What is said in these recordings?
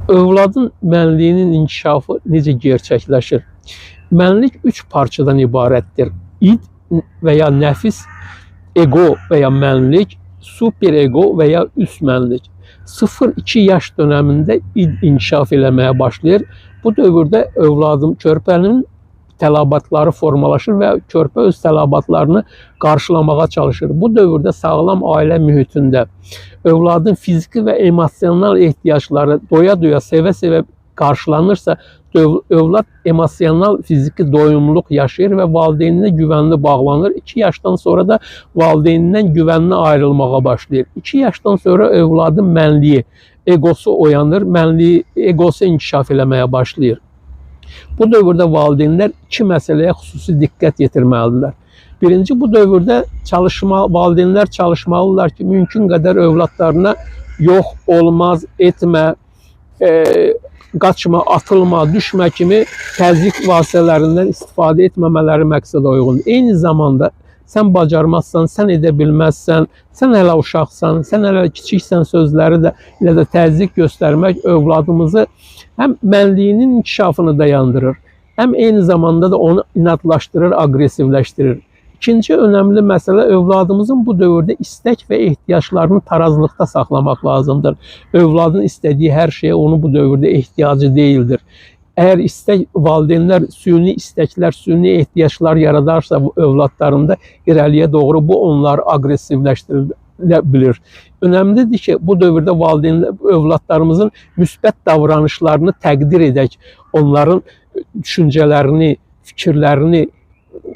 Övladın mənliyinin inkişafı necə gerçəkləşir? Mənlik 3 parçadan ibarətdir. İd və ya nəfis, ego və ya mənlik, superego və ya üst mənlik. 0-2 yaş dönəmində id inkişaf eləməyə başlayır. Bu dövrdə övladım körpənin tələbatları formalaşır və körpə öz tələbatlarını qarşılamağa çalışır. Bu dövrdə sağlam ailə mühitində övladın fiziki və emosional ehtiyacları doya-doya, sevə-sevə qarşılanırsa, övlad emosional, fiziki doyumluq yaşayır və valideyninə güvənli bağlanır. 2 yaşdan sonra da valideynindən güvənli ayrılmağa başlayır. 2 yaşdan sonra övladın mənliyi, egosu oyanır, mənliyi, egosu inkişaf eləməyə başlayır. Bu dövrdə valideynlər 2 məsələyə xüsusi diqqət yetirməlidirlər. Birinci, bu dövrdə valideynlər çalışmalıdırlar ki, mümkün qədər övladlarına yox, olmaz, etmə, qaçma, atılma, düşmə kimi təzyiq vasitələrindən istifadə etməmələri məqsədə uyğundur. Eyni zamanda sən bacarmazsan, sən edə bilməzsən, sən hələ uşaqsan, sən hələ kiçiksən sözləri də ilə də təzyiq göstərmək övladımızı həm mənliyinin inkişafını dayandırır, həm eyni zamanda da onu inadlaşdırır, aqressivləşdirir. İkinci önəmli məsələ, övladımızın bu dövrdə istək və ehtiyaclarını tarazlıqda saxlamaq lazımdır. Övladın istədiyi hər şeyə onu bu dövrdə ehtiyacı deyildir. Əgər valideynlər süni istəklər, süni ehtiyaclar yaradarsa bu övladlarında irəliyə doğru bu onları aqressivləşdirə bilir. Önəmlidir ki, bu dövrdə övladlarımızın müsbət davranışlarını təqdir edək, onların düşüncələrini, fikirlərini,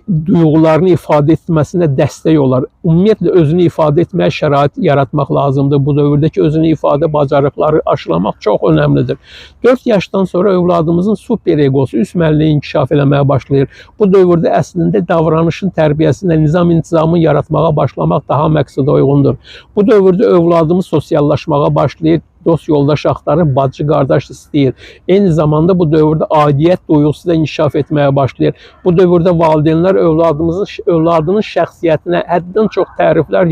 duyğularını ifadə etməsinə dəstək olar. Ümumiyyətlə, özünü ifadə etməyə şərait yaratmaq lazımdır. Bu dövrdəki özünü ifadə bacarıqları aşılamaq çox önəmlidir. 4 yaşdan sonra övladımızın superegosu, üst mənliyi inkişaf eləməyə başlayır. Bu dövrdə əslində davranışın tərbiyəsində nizam-intizamı yaratmağa başlamaq daha məqsədə uyğundur. Bu dövrdə övladımız sosiallaşmağa başlayır, dost yoldaş axtarır, bacı qardaş istəyir. Eyni zamanda bu dövrdə aidiyyət duyğusu da inkişaf etməyə başlayır. Bu dövrdə valideynlər övladının şəxsiyyətinə həddən çox təriflər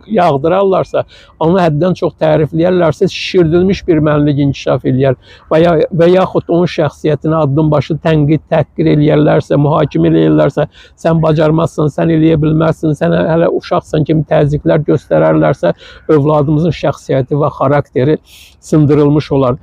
yağdırarlarsa, onu həddən çox tərifləyərlərsə, şişirdilmiş bir mənlik inkişaf eləyər və yaxud onun şəxsiyyətinə addım başı tənqid, təhqir eləyərlərsə, mühakimə eləyərlərsə, sən bacarmazsan, sən eləyə bilməzsən, sən hələ uşaqsan kimi təzyiqlər göstərərlərsə, övladımızın şəxsiyyəti və xarakteri sındırılmış olar.